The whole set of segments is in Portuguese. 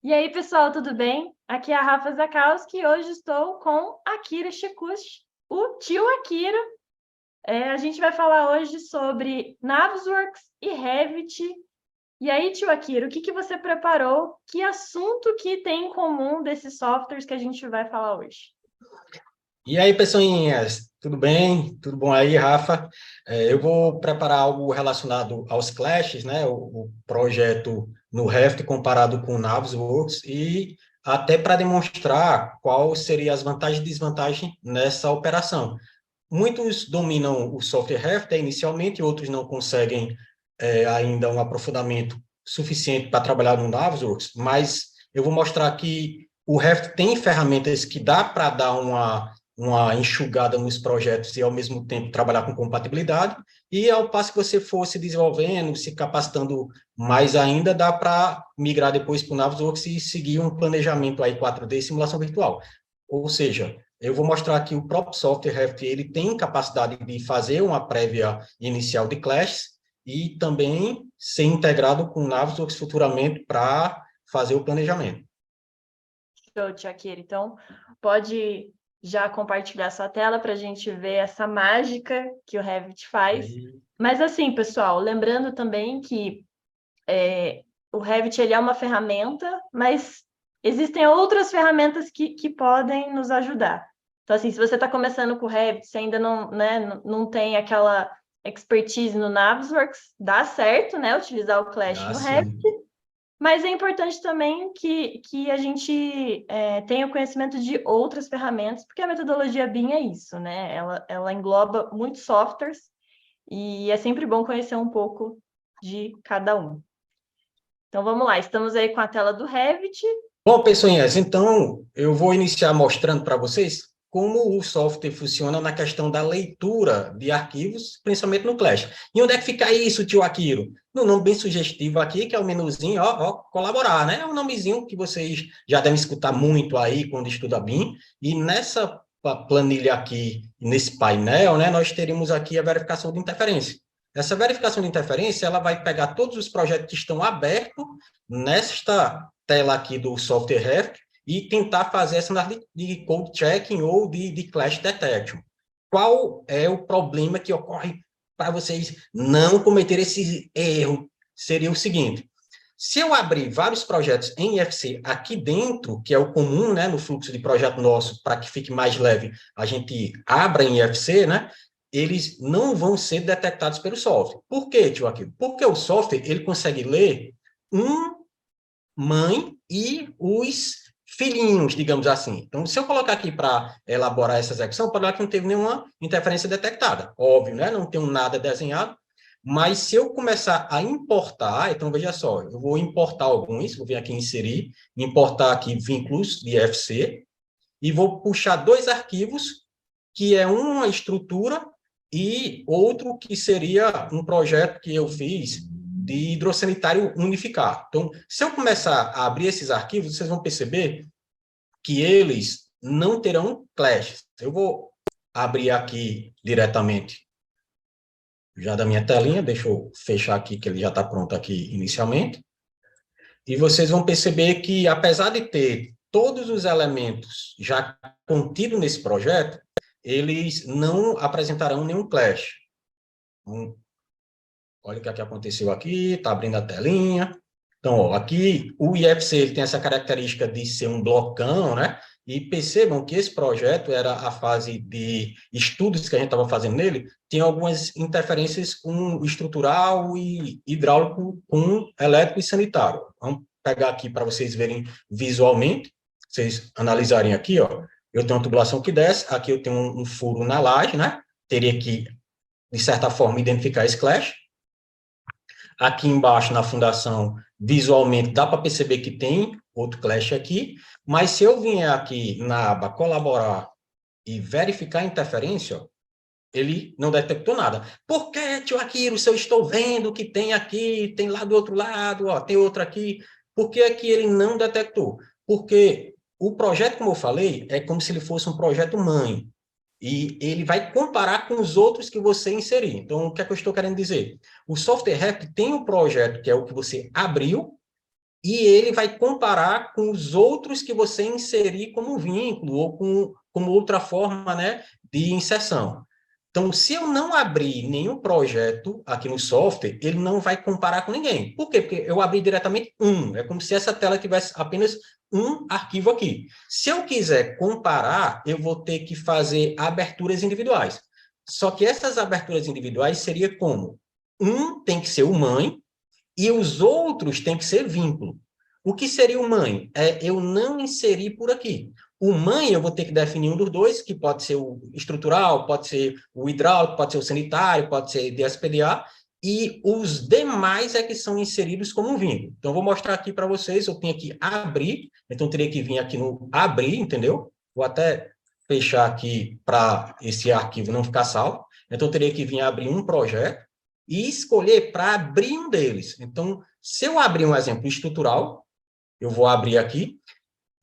E aí, pessoal, tudo bem? Aqui é a Rafa Zakowski e hoje estou com Akira Shikushi, o tio Akira. A gente vai falar hoje sobre Navisworks e Revit. E aí, tio Akira, o que você preparou? Que assunto que tem em comum desses softwares que a gente vai falar hoje? E aí, pessoinhas, tudo bem? Tudo bom aí, Rafa? Eu vou preparar algo relacionado aos clashes, né? O projeto no Revit comparado com o Navisworks e até para demonstrar qual seria as vantagens e desvantagens nessa operação. Muitos dominam o software Revit inicialmente, outros não conseguem ainda um aprofundamento suficiente para trabalhar no Navisworks, mas eu vou mostrar que o Revit tem ferramentas que dá para dar uma enxugada nos projetos e, ao mesmo tempo, trabalhar com compatibilidade, e ao passo que você for se desenvolvendo, se capacitando mais ainda, dá para migrar depois para o Navisworks e seguir um planejamento aí 4D e simulação virtual. Ou seja, eu vou mostrar que o próprio software Revit ele tem capacidade de fazer uma prévia inicial de clashes e também ser integrado com Navisworks futuramente para fazer o planejamento. Show, tio Akira. Então, pode já compartilhar sua tela para a gente ver essa mágica que o Revit faz. E, Mas assim, pessoal, lembrando também que o Revit ele é uma ferramenta, mas existem outras ferramentas que podem nos ajudar. Então, assim, se você está começando com o Revit, você ainda não, né, não tem aquela expertise no Navisworks, dá certo, né, utilizar o Clash no Revit, assim, mas é importante também que a gente tenha o conhecimento de outras ferramentas, porque a metodologia BIM é isso, né? Ela engloba muitos softwares e é sempre bom conhecer um pouco de cada um. Então vamos lá, estamos aí com a tela do Revit. bom, pessoinhas, então eu vou iniciar mostrando para vocês como o software funciona na questão da leitura de arquivos, principalmente no Clash. E onde é que fica isso, tio Akiro? No nome bem sugestivo aqui, que é o menuzinho, ó, colaborar, né? É um nomezinho que vocês já devem escutar muito aí quando estuda BIM. E nessa planilha aqui, nesse painel, né, nós teríamos aqui a verificação de interferência. Essa verificação de interferência, ela vai pegar todos os projetos que estão abertos nesta tela aqui do software Revit e tentar fazer essa análise de code checking ou de clash detection. Qual é o problema que ocorre para vocês não cometer esse erro? Seria o seguinte: se eu abrir vários projetos em IFC aqui dentro, que é o comum, né, no fluxo de projeto nosso, para que fique mais leve, a gente abra em IFC, né, eles não vão ser detectados pelo software. Por quê, tio Aquilo? Porque o software ele consegue ler um mãe e os filhinhos, digamos assim. Então, se eu colocar aqui para elaborar essa execução, pode olhar que não teve nenhuma interferência detectada. Óbvio, né? Não tenho nada desenhado. Mas se eu começar a importar, então veja só, eu vou importar alguns, vou vir aqui inserir, importar aqui vínculos de FC e vou puxar dois arquivos, que é uma estrutura e outro que seria um projeto que eu fiz de hidrossanitário unificado. Então, se eu começar a abrir esses arquivos, vocês vão perceber que eles não terão clashes. Eu vou abrir aqui diretamente já da minha telinha, deixa eu fechar aqui, que ele já está pronto aqui inicialmente, e vocês vão perceber que, apesar de ter todos os elementos já contidos nesse projeto, eles não apresentarão nenhum clash. Então, olha o que aqui aconteceu aqui, está abrindo a telinha. Então, ó, aqui o IFC ele tem essa característica de ser um blocão, né? E percebam que esse projeto era a fase de estudos que a gente estava fazendo nele, tem algumas interferências com estrutural e hidráulico com elétrico e sanitário. Vamos pegar aqui para vocês verem visualmente, vocês analisarem aqui, ó. Eu tenho uma tubulação que desce, aqui eu tenho um furo na laje, né? Teria que, de certa forma, identificar esse clash. Aqui embaixo, na fundação, visualmente, dá para perceber que tem outro clash aqui, mas se eu vier aqui na aba colaborar e verificar a interferência, ó, ele não detectou nada. Por que, tio Akiro, se eu estou vendo que tem aqui, tem lá do outro lado, ó, tem outro aqui, por que é que ele não detectou? Porque o projeto, como eu falei, é como se ele fosse um projeto mãe. E ele vai comparar com os outros que você inserir. Então, o que é que eu estou querendo dizer? O software Ref tem um projeto que é o que você abriu, e ele vai comparar com os outros que você inserir como vínculo ou como outra forma, né, de inserção. Então, se eu não abrir nenhum projeto aqui no software, ele não vai comparar com ninguém. Por quê? Porque eu abri diretamente um. É como se essa tela tivesse apenas um arquivo aqui. Se eu quiser comparar, eu vou ter que fazer aberturas individuais. Só que essas aberturas individuais seria como? Um tem que ser o mãe e os outros têm que ser vínculo. O que seria o mãe? É eu não inserir por aqui. O mãe eu vou ter que definir um dos dois, que pode ser o estrutural, pode ser o hidráulico, pode ser o sanitário, pode ser DSPDA, e os demais é que são inseridos como um vínculo. Então, eu vou mostrar aqui para vocês, eu tenho que abrir, então eu teria que vir aqui no abrir, entendeu? Vou até fechar aqui para esse arquivo não ficar salvo. Então, eu teria que vir abrir um projeto, e escolher para abrir um deles. Então, se eu abrir um exemplo estrutural, eu vou abrir aqui,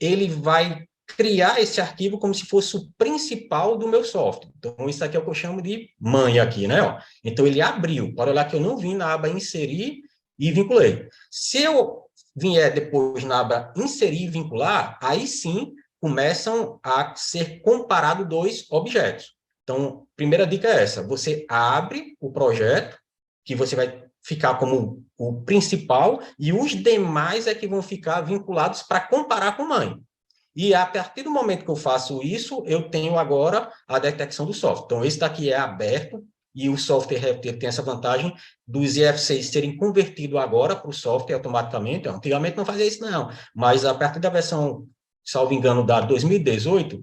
ele vai criar esse arquivo como se fosse o principal do meu software. Então, isso aqui é o que eu chamo de mãe aqui, né? Ó. Então, ele abriu. Para olhar que eu não vim na aba inserir e vinculei. Se eu vier depois na aba inserir e vincular, aí sim começam a ser comparados dois objetos. Então, primeira dica é essa: você abre o projeto, que você vai ficar como o principal, e os demais é que vão ficar vinculados para comparar com mãe. E a partir do momento que eu faço isso, eu tenho agora a detecção do software. Então, esse daqui é aberto, e o software tem essa vantagem dos IF6 serem convertidos agora para o software automaticamente. Antigamente não fazia isso, não. Mas a partir da versão, salvo engano, da 2018,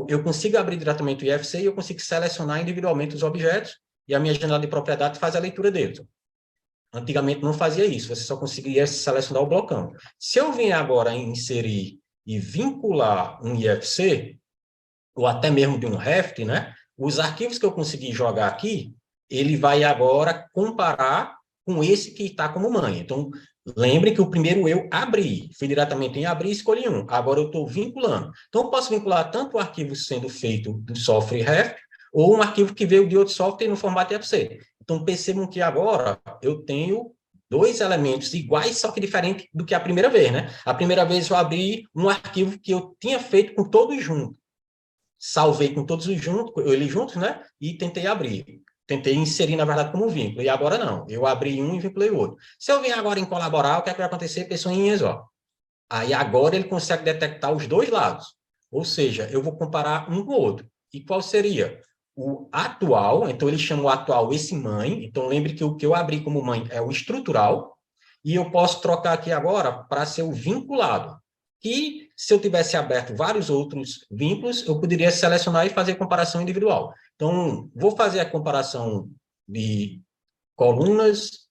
eu consigo abrir diretamente o IF6 e eu consigo selecionar individualmente os objetos, e a minha janela de propriedade faz a leitura deles. Antigamente não fazia isso, você só conseguia selecionar o blocão. Se eu vier agora inserir e vincular um IFC, ou até mesmo de um REFT, né? Os arquivos que eu consegui jogar aqui, ele vai agora comparar com esse que está como mãe. Então, lembre que o primeiro eu abri, fui diretamente em abrir e escolhi um. Agora eu estou vinculando. Então, eu posso vincular tanto o arquivo sendo feito do software REFT, ou um arquivo que veio de outro software no formato IFC. Então, percebam que agora eu tenho dois elementos iguais, só que diferente do que a primeira vez, né? A primeira vez eu abri um arquivo que eu tinha feito com todos juntos, salvei com todos os juntos, eles juntos, né? E tentei abrir. Tentei inserir, na verdade, como vínculo. E agora não. Eu abri um e vinculei o outro. Se eu vier agora em colaborar, o que é que vai acontecer? Pessoinhas, ó. Aí agora ele consegue detectar os dois lados. Ou seja, eu vou comparar um com o outro. E qual seria? O atual, então ele chama o atual esse mãe. Então lembre que o que eu abri como mãe é o estrutural. E eu posso trocar aqui agora para ser o vinculado. Que se eu tivesse aberto vários outros vínculos, eu poderia selecionar e fazer comparação individual. Então, vou fazer a comparação de colunas,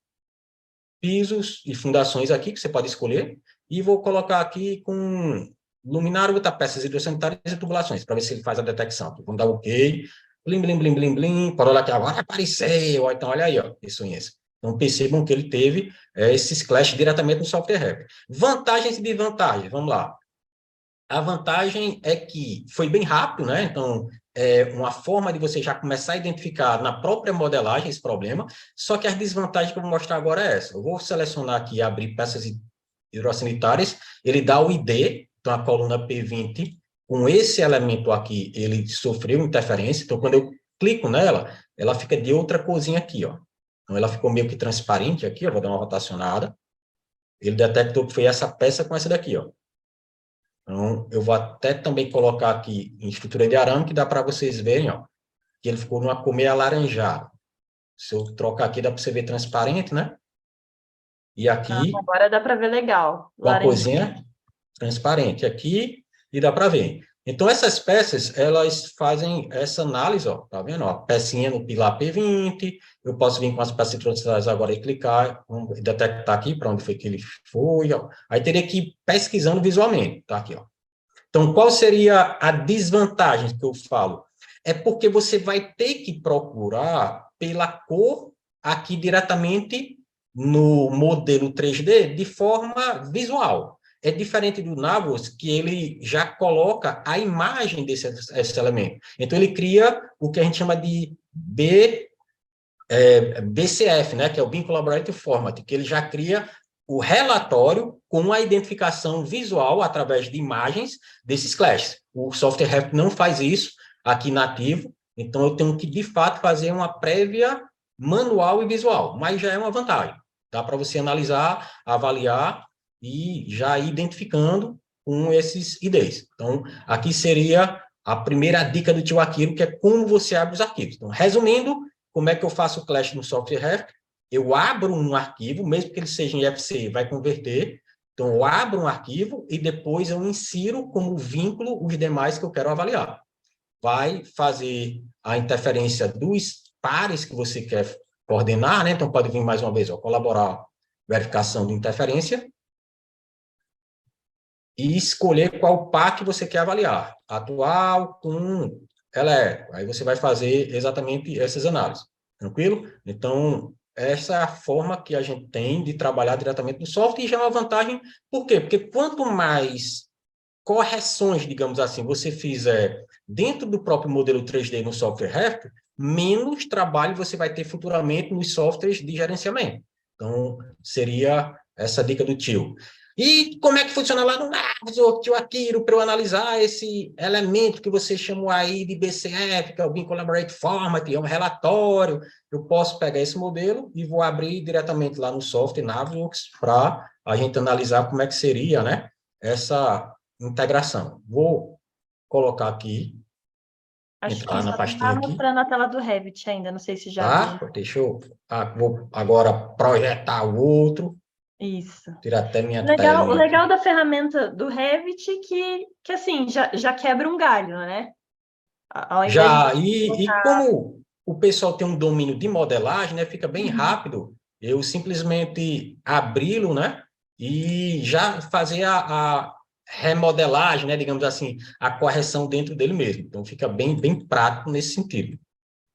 pisos e fundações aqui, que você pode escolher, e vou colocar aqui com luminário, botar peças hidrossanitárias e tubulações, para ver se ele faz a detecção. Vamos dar OK, blim, blim, blim, blim, blim, para olhar aqui agora apareceu, então olha aí, ó, isso. Então percebam que ele teve esses clash diretamente no software REP. Vantagens e desvantagens, vamos lá. A vantagem é que foi bem rápido, né? Então, é uma forma de você já começar a identificar na própria modelagem esse problema, só que as desvantagens que eu vou mostrar agora é essa. Eu vou selecionar aqui, abrir peças hidrossanitárias, ele dá o ID, então a coluna P20, com esse elemento aqui, ele sofreu interferência, então quando eu clico nela, ela fica de outra corzinha aqui, ó. Então ela ficou meio que transparente aqui, ó, vou dar uma rotacionada. Ele detectou que foi essa peça com essa daqui, ó. Então, eu vou até também colocar aqui em estrutura de arame, que dá para vocês verem, ó, que ele ficou numa cor meio alaranjada. Se eu trocar aqui, dá para você ver transparente, né? E aqui, Agora dá para ver legal. uma Laranja. corzinha transparente aqui, e dá para ver. Então, essas peças, elas fazem essa análise, ó, tá vendo? Ó, pecinha no pilar P20, eu posso vir com as peças transversais agora e clicar, vamos detectar aqui para onde foi que ele foi, ó. Aí teria que ir pesquisando visualmente, tá aqui, ó. Então, qual seria a desvantagem que eu falo? É porque você vai ter que procurar pela cor aqui diretamente no modelo 3D de forma visual. É diferente do Navios, que ele já coloca a imagem desse elemento. Então, ele cria o que a gente chama de BCF, né, que é o Bin Collaborative Format, que ele já cria o relatório com a identificação visual através de imagens desses clashes. O software Revit não faz isso aqui nativo, então eu tenho que, de fato, fazer uma prévia manual e visual, mas já é uma vantagem. Dá para você analisar, avaliar e já ir identificando com esses IDs. Então, aqui seria a primeira dica do tio Akiro, que é como você abre os arquivos. Então, resumindo, como é que eu faço o Clash no software Revit? Eu abro um arquivo, mesmo que ele seja em FC, vai converter. Então, eu abro um arquivo e depois eu insiro como vínculo os demais que eu quero avaliar. Vai fazer a interferência dos pares que você quer coordenar, né? Então, pode vir mais uma vez, ó, colaborar, verificação de interferência, e escolher qual par que você quer avaliar, atual com elétrico. Aí você vai fazer exatamente essas análises. Tranquilo? Então, essa é a forma que a gente tem de trabalhar diretamente no software, e já é uma vantagem. Por quê? Porque quanto mais correções, digamos assim, você fizer dentro do próprio modelo 3D no software Revit, menos trabalho você vai ter futuramente nos softwares de gerenciamento. Então, seria essa dica do tio. E como é que funciona lá no Navisworks, tio Akiro, para eu analisar esse elemento que você chamou aí de BCF, que é o Bin Collaborate Format, é um relatório. Eu posso pegar esse modelo e vou abrir diretamente lá no software Navisworks para a gente analisar como é que seria, né, essa integração. Vou colocar aqui, Acho que entrar só na não está pastinha aqui, mostrando a tela do Revit ainda, não sei se já abriu. tá? Deixa eu, vou agora projetar o outro, Isso. tirar até minha O telinha legal aqui. da ferramenta do Revit é que assim, já quebra um galho, né? Ao invés de Já, você e colocar. como o pessoal tem um domínio de modelagem, né, fica bem rápido, eu simplesmente abri-lo, né, e já fazer a remodelagem, né, digamos assim, a correção dentro dele mesmo. Então, fica bem, bem prático nesse sentido.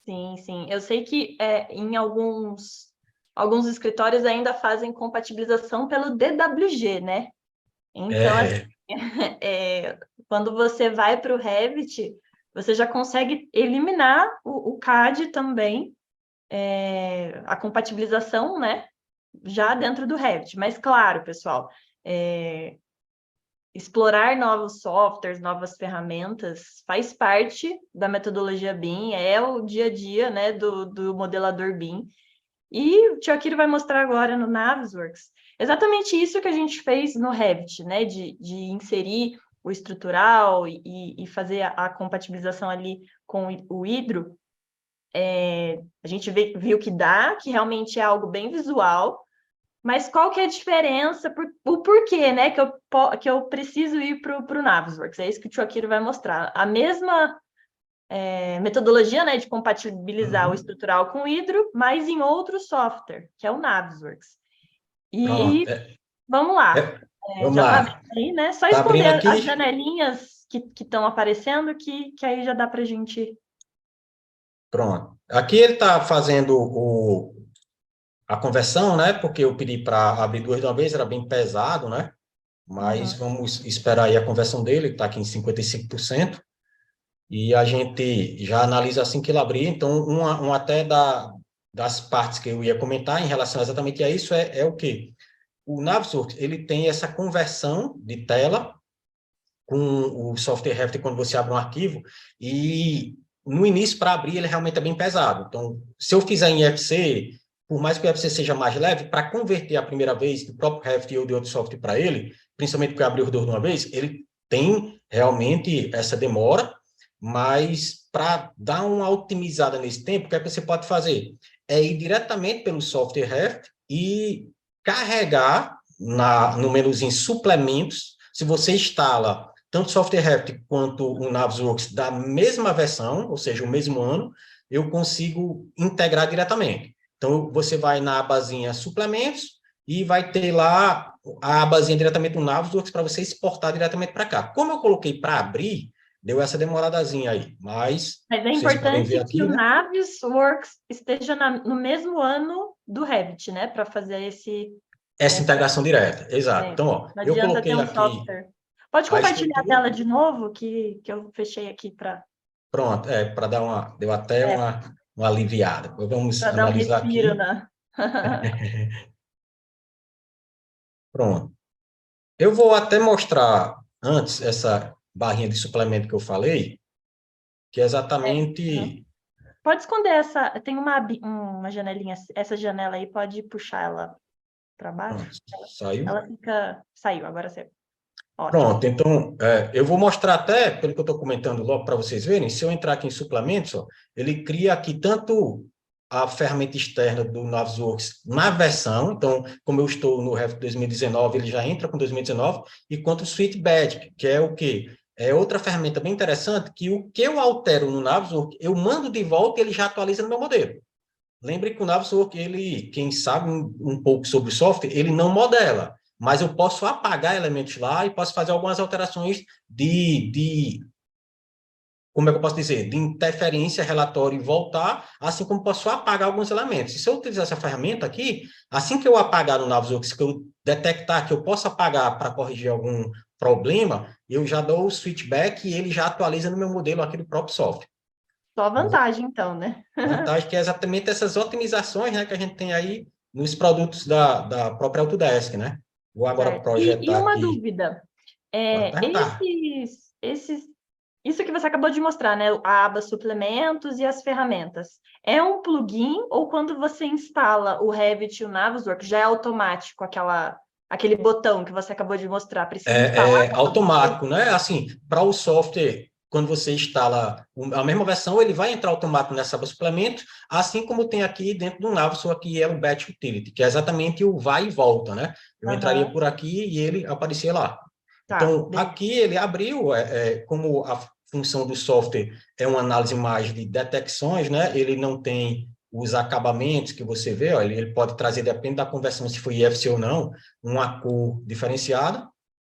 Sim, sim. Eu sei que em alguns escritórios ainda fazem compatibilização pelo DWG, né? Então, assim, É, é, quando você vai para o Revit, você já consegue eliminar o CAD também, a compatibilização, né? Já dentro do Revit. Mas, claro, pessoal, é, explorar novos softwares, novas ferramentas, faz parte da metodologia BIM, é o dia a dia, né, do modelador BIM. E o Tio Akiro vai mostrar agora no Navisworks exatamente isso que a gente fez no Revit, né, de inserir o estrutural e fazer a compatibilização ali com o Hidro. A gente viu que dá, que realmente é algo bem visual, mas qual que é a diferença, o porquê, né, que eu preciso ir para o Navisworks? É isso que o Tio Akiro vai mostrar. A mesma metodologia, né, de compatibilizar o uhum, estrutural com o Hydro, mas em outro software, que é o Navisworks. E pronto. vamos lá. Vamos Já está aberto lá. aí, né? Só Tá abrindo esconder as aqui? janelinhas que estão aparecendo, que aí já dá para a gente. Pronto. Aqui ele está fazendo a conversão, né? Porque eu pedi para abrir duas de uma vez, era bem pesado, né? Mas Uhum. vamos esperar aí a conversão dele, que está aqui em 55%. E a gente já analisa assim que ele abrir. Então, uma até das partes que eu ia comentar em relação exatamente a isso é o quê? O Navisworks, ele tem essa conversão de tela com o software Revit quando você abre um arquivo, e no início, para abrir, ele realmente é bem pesado. Então, se eu fizer em FC, por mais que o FC seja mais leve, para converter a primeira vez do próprio Revit ou de outro software para ele, principalmente porque eu abri os dois de uma vez, ele tem realmente essa demora, mas para dar uma otimizada nesse tempo, o que é que você pode fazer? É ir diretamente pelo software Revit e carregar no menuzinho suplementos. Se você instala tanto o software Revit quanto o Navisworks da mesma versão, ou seja, o mesmo ano, eu consigo integrar diretamente. Então, você vai na abazinha suplementos e vai ter lá a abazinha diretamente do Navisworks para você exportar diretamente para cá. Como eu coloquei para abrir, deu essa demoradazinha aí, mas Mas é vocês podem ver importante que aqui, o né? Navisworks esteja no mesmo ano do Revit, né? Para fazer Essa essa. integração direta, exato. Então, ó, Não eu adianta ter coloquei um aqui software. Pode a compartilhar a estrutura. tela de novo, que eu fechei aqui para Pronto, para dar deu até uma aliviada. Vamos dar um analisar respiro aqui. na. Pronto. Eu vou até mostrar antes essa barrinha de suplemento que eu falei, que é Uhum. exatamente... Pode esconder essa. Tem uma janelinha. Essa janela aí pode puxar ela para baixo. Pronto, saiu. Ela fica. Saiu, agora saiu. Ótimo. Pronto, então, eu vou mostrar até, pelo que eu estou comentando logo para vocês verem, se eu entrar aqui em suplementos, ó, ele cria aqui tanto a ferramenta externa do Navisworks na versão, então, como eu estou no Revit 2019, ele já entra com 2019, e quanto o Sweet Badge, que é o quê? É outra ferramenta bem interessante, que o que eu altero no Navisworks, eu mando de volta e ele já atualiza no meu modelo. Lembre que o Navisworks, ele, quem sabe um pouco sobre o software, ele não modela, mas eu posso apagar elementos lá e posso fazer algumas alterações como é que eu posso dizer, de interferência, relatório e voltar, assim como posso apagar alguns elementos. E se eu utilizar essa ferramenta aqui, assim que eu apagar no Navisworks, que eu detectar que eu posso apagar para corrigir algum problema, eu já dou o switchback e ele já atualiza no meu modelo aqui do próprio software. Só vantagem, então, né? Vantagem que é exatamente essas otimizações, né, que a gente tem aí nos produtos da própria Autodesk, né? Vou agora Certo. E projetar uma aqui. dúvida. Pode perguntar. Isso que você acabou de mostrar, né? A aba suplementos e as ferramentas. É um plugin ou quando você instala o Revit e o Navisworks, já é automático aquele botão que você acabou de mostrar? Precisa instalar? É automático, né? Assim, para o software, quando você instala a mesma versão, ele vai entrar automático nessa aba suplemento, assim como tem aqui dentro do Navisworks, que é o Batch Utility, que é exatamente o vai e volta, né? Eu entraria Aham, por aqui e ele aparecia lá. tá, Então, beleza. aqui ele abriu, como a função do software é uma análise mais de detecções, né? Ele não tem os acabamentos que você vê, ó, ele pode trazer, depende da conversão, se foi IFC ou não, uma cor diferenciada.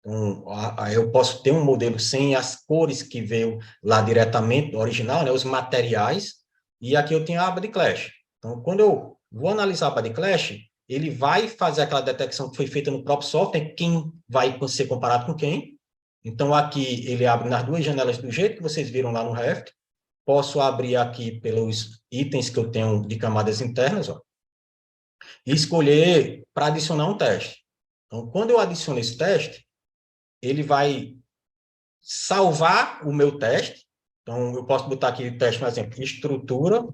Então, eu posso ter um modelo sem as cores que veio lá diretamente do original, né? Os materiais, e aqui eu tenho a aba de Clash. Então, quando eu vou analisar a aba de Clash, ele vai fazer aquela detecção que foi feita no próprio software, quem vai ser comparado com quem. Então, aqui ele abre nas duas janelas do jeito que vocês viram lá no Revit. Posso abrir aqui pelos itens que eu tenho de camadas internas, ó, e escolher para adicionar um teste. Então, quando eu adiciono esse teste, ele vai salvar o meu teste. Então, eu posso botar aqui o teste, por exemplo, estrutura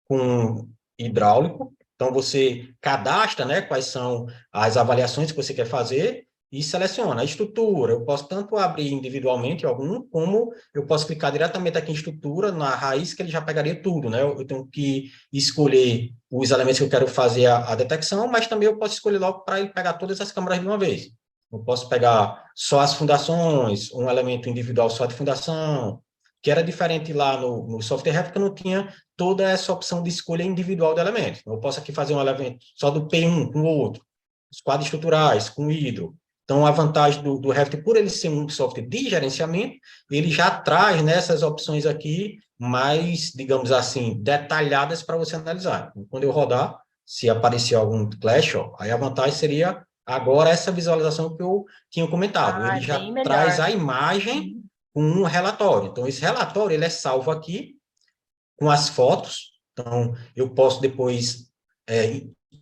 com hidráulico. Então, você cadastra, né, quais são as avaliações que você quer fazer e seleciona a estrutura. Eu posso tanto abrir individualmente algum, como eu posso clicar diretamente aqui em estrutura, na raiz, que ele já pegaria tudo, né? Eu tenho que escolher os elementos que eu quero fazer a detecção, mas também eu posso escolher logo para ele pegar todas as câmaras de uma vez. Eu posso pegar só as fundações, um elemento individual só de fundação, que era diferente lá no software Revit, que eu não tinha toda essa opção de escolha individual de elementos. Eu posso aqui fazer um elemento só do P1 com o outro, os quadros estruturais com o hidro. Então, a vantagem do Revit, por ele ser um software de gerenciamento, ele já traz nessas opções aqui mais, digamos assim, detalhadas para você analisar. Quando eu rodar, se aparecer algum clash, ó, aí a vantagem seria agora essa visualização que eu tinha comentado. Ah, Ele é já bem traz melhor. a imagem Uhum. com um relatório. Então, esse relatório ele é salvo aqui com as fotos. Então, eu posso depois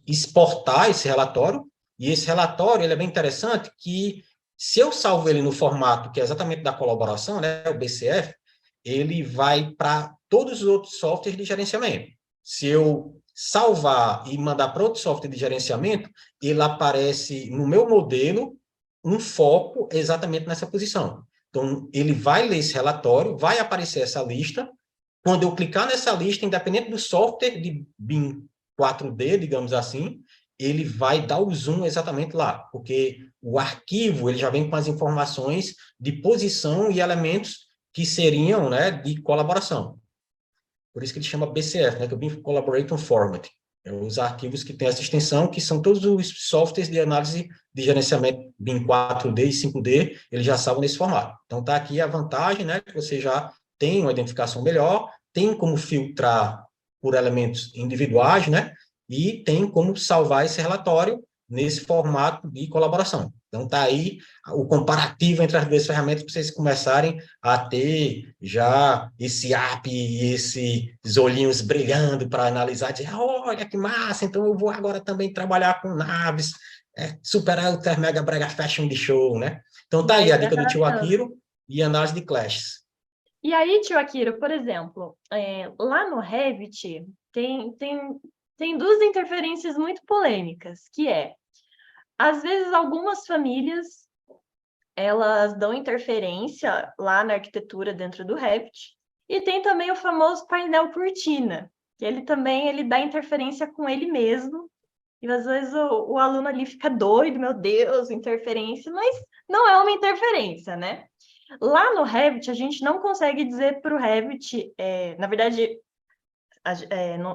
exportar esse relatório, e esse relatório ele é bem interessante que, se eu salvo ele no formato que é exatamente da colaboração, né, o BCF, ele vai para todos os outros softwares de gerenciamento. Se eu salvar e mandar para outro software de gerenciamento, ele aparece no meu modelo um foco exatamente nessa posição. Então, ele vai ler esse relatório, vai aparecer essa lista, quando eu clicar nessa lista, independente do software de BIM 4D, digamos assim, ele vai dar o zoom exatamente lá, porque o arquivo ele já vem com as informações de posição e elementos que seriam, né, de colaboração. Por isso que ele chama BCF, né, que é o BIM Collaborator Format. É os arquivos que têm essa extensão, que são todos os softwares de análise de gerenciamento BIM 4D e 5D, eles já salvam nesse formato. Então, está aqui a vantagem, né, que você já tem uma identificação melhor, tem como filtrar por elementos individuais, né, e tem como salvar esse relatório nesse formato de colaboração. Então, está aí o comparativo entre as duas ferramentas para vocês começarem a ter já esse app e esses olhinhos brilhando para analisar, dizer, olha que massa, então eu vou agora também trabalhar com naves, Super Ultra Mega Brega Fashion de show, né? Então tá aí Vai a ser dica do tio maravilhoso. Akiro e análise de clashes. E aí, tio Akira, por exemplo, lá no Revit tem duas interferências muito polêmicas, que é, às vezes, algumas famílias, elas dão interferência lá na arquitetura dentro do Revit, e tem também o famoso painel cortina, que ele também ele dá interferência com ele mesmo, e às vezes o aluno ali fica doido, meu Deus, interferência, mas não é uma interferência, né? Lá no Revit, a gente não consegue dizer para o Revit, na verdade,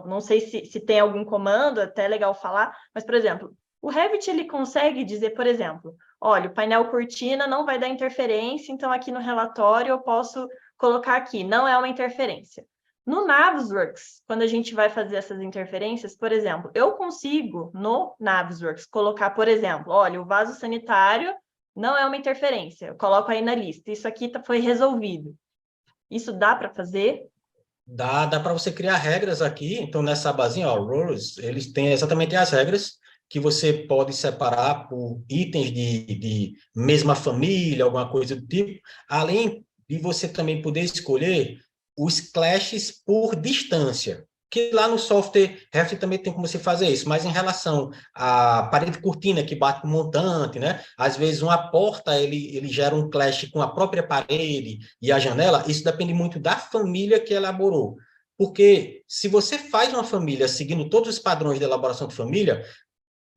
não sei se tem algum comando, até é legal falar, mas, por exemplo, o Revit ele consegue dizer, por exemplo, olha, o painel cortina não vai dar interferência, então aqui no relatório eu posso colocar aqui, não é uma interferência. No Navisworks, quando a gente vai fazer essas interferências, por exemplo, eu consigo no Navisworks colocar, por exemplo, olha, o vaso sanitário não é uma interferência, eu coloco aí na lista, isso aqui foi resolvido. Isso dá para fazer? Dá para você criar regras aqui. Então, nessa abazinha, ó, Rules, eles têm exatamente as regras que você pode separar por itens de mesma família, alguma coisa do tipo, além de você também poder escolher os clashes por distância. Que lá no software Revit também tem como você fazer isso, mas em relação à parede cortina que bate com o montante, né? Às vezes uma porta ele gera um clash com a própria parede e a janela, isso depende muito da família que elaborou. Porque se você faz uma família seguindo todos os padrões de elaboração de família,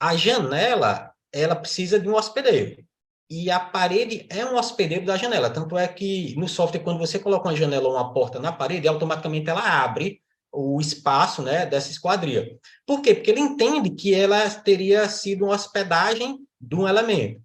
a janela, ela precisa de um hospedeiro. E a parede é um hospedeiro da janela. Tanto é que no software, quando você coloca uma janela ou uma porta na parede, automaticamente ela abre o espaço, né, dessa esquadria. Por quê? Porque ele entende que ela teria sido uma hospedagem de um elemento.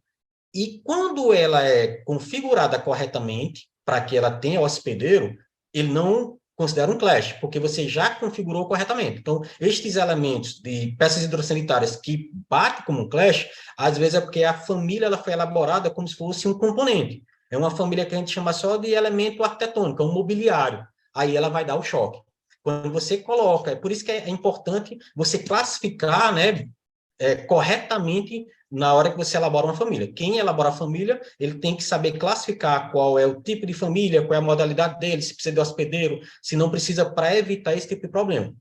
E quando ela é configurada corretamente, para que ela tenha hospedeiro, ele não considera um clash, porque você já configurou corretamente. Então, estes elementos de peças hidrossanitárias que batem como um clash, às vezes é porque a família ela foi elaborada como se fosse um componente. É uma família que a gente chama só de elemento arquitetônico, é um mobiliário. Aí ela vai dar o choque. Quando você coloca, é por isso que é importante você classificar, né, corretamente na hora que você elabora uma família. Quem elabora a família, ele tem que saber classificar qual é o tipo de família, qual é a modalidade dele, se precisa de hospedeiro, se não precisa, para evitar esse tipo de problema.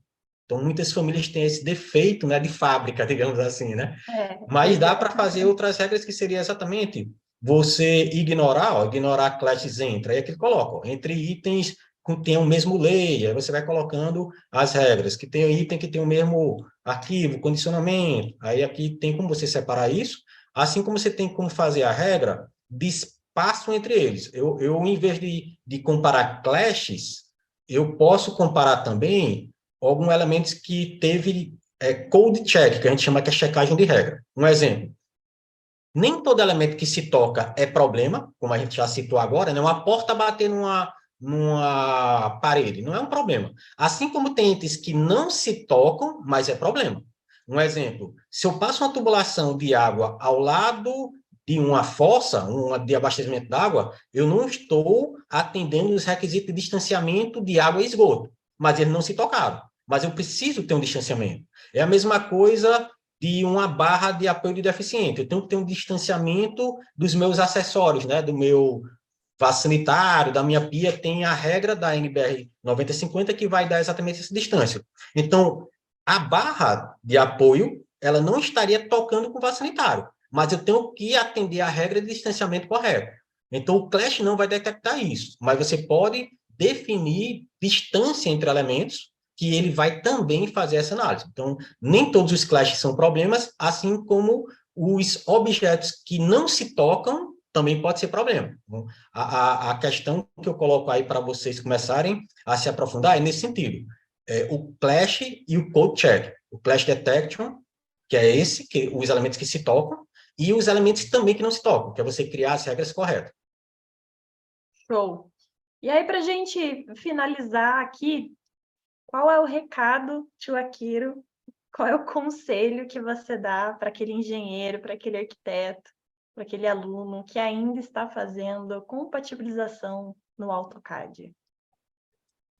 Então, muitas famílias têm esse defeito, né, de fábrica, digamos assim, né? Mas dá para fazer outras regras que seria exatamente você ignorar, ó, ignorar classes entre, aí é que ele coloca, ó, entre itens que tem o mesmo layer, você vai colocando as regras, que tem item que tem o mesmo arquivo, condicionamento, aí aqui tem como você separar isso, assim como você tem como fazer a regra de espaço entre eles. Em vez de comparar clashes, eu posso comparar também alguns elementos que teve code check, que a gente chama que é checagem de regra. Um exemplo, nem todo elemento que se toca é problema, como a gente já citou agora, né? Uma porta bater numa parede, não é um problema. Assim como tem itens que não se tocam, mas é problema. Um exemplo, se eu passo uma tubulação de água ao lado de uma fossa, uma de abastecimento d'água, eu não estou atendendo os requisitos de distanciamento de água e esgoto, mas eles não se tocaram. Mas eu preciso ter um distanciamento. É a mesma coisa de uma barra de apoio de deficiente. Eu tenho que ter um distanciamento dos meus acessórios, né? Do meu vaso sanitário, da minha pia, tem a regra da NBR 9050 que vai dar exatamente essa distância. Então, a barra de apoio, ela não estaria tocando com o vaso sanitário, mas eu tenho que atender a regra de distanciamento correto. Então, o Clash não vai detectar isso, mas você pode definir distância entre elementos que ele vai também fazer essa análise. Então, nem todos os clashes são problemas, assim como os objetos que não se tocam também pode ser problema. A questão que eu coloco aí para vocês começarem a se aprofundar é nesse sentido. O clash e o code check. O clash detection, que é esse, que os elementos que se tocam, e os elementos também que não se tocam, que é você criar as regras corretas. Show. E aí, para a gente finalizar aqui, qual é o recado, tio Akiro? Qual é o conselho que você dá para aquele engenheiro, para aquele arquiteto, para aquele aluno que ainda está fazendo compatibilização no AutoCAD?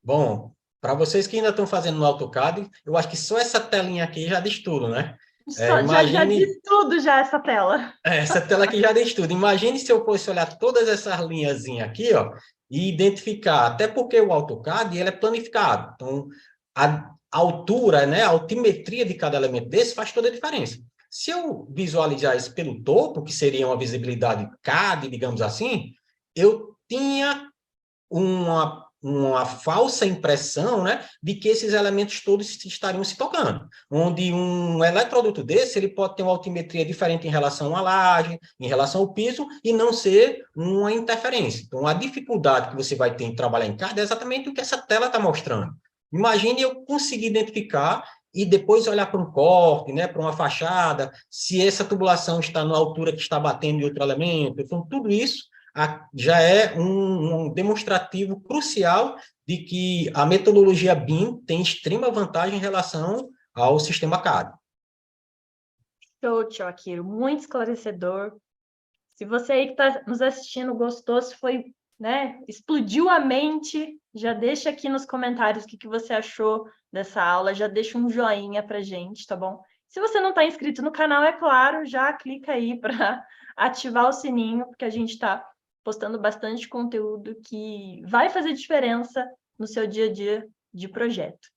Bom, para vocês que ainda estão fazendo no AutoCAD, eu acho que só essa telinha aqui já diz tudo, né? Já Imagine diz tudo já essa tela. essa tela aqui já diz tudo. Imagine se eu fosse olhar todas essas linhazinhas aqui, ó, e identificar, até porque o AutoCAD ele é planificado. Então, a altura, né, a altimetria de cada elemento desse faz toda a diferença. Se eu visualizar isso pelo topo, que seria uma visibilidade CAD, digamos assim, eu tinha uma falsa impressão, né, de que esses elementos todos estariam se tocando, onde um eletroduto desse ele pode ter uma altimetria diferente em relação à laje, em relação ao piso, e não ser uma interferência. Então, a dificuldade que você vai ter em trabalhar em CAD é exatamente o que essa tela está mostrando. Imagine eu conseguir identificar e depois olhar para um corte, né, para uma fachada, se essa tubulação está na altura que está batendo em outro elemento. Então, tudo isso já é um demonstrativo crucial de que a metodologia BIM tem extrema vantagem em relação ao sistema CAD. Show, tio Akiro, muito esclarecedor. Se você aí que está nos assistindo gostou, se foi, né, explodiu a mente, já deixa aqui nos comentários o que você achou dessa aula, já deixa um joinha para gente, tá bom? Se você não está inscrito no canal, é claro, já clica aí para ativar o sininho, porque a gente está postando bastante conteúdo que vai fazer diferença no seu dia a dia de projeto.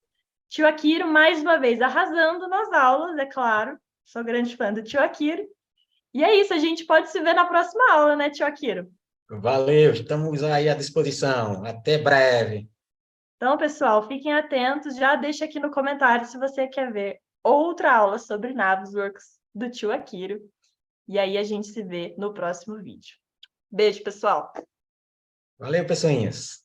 Tio Akiro, mais uma vez, arrasando nas aulas, é claro. Sou grande fã do tio Akiro. E é isso, a gente pode se ver na próxima aula, né, tio Akiro? Valeu, estamos aí à disposição. Até breve. Então, pessoal, fiquem atentos. Já deixa aqui no comentário se você quer ver outra aula sobre Navisworks do tio Akiro. E aí a gente se vê no próximo vídeo. Beijo, pessoal! Valeu, pessoinhas.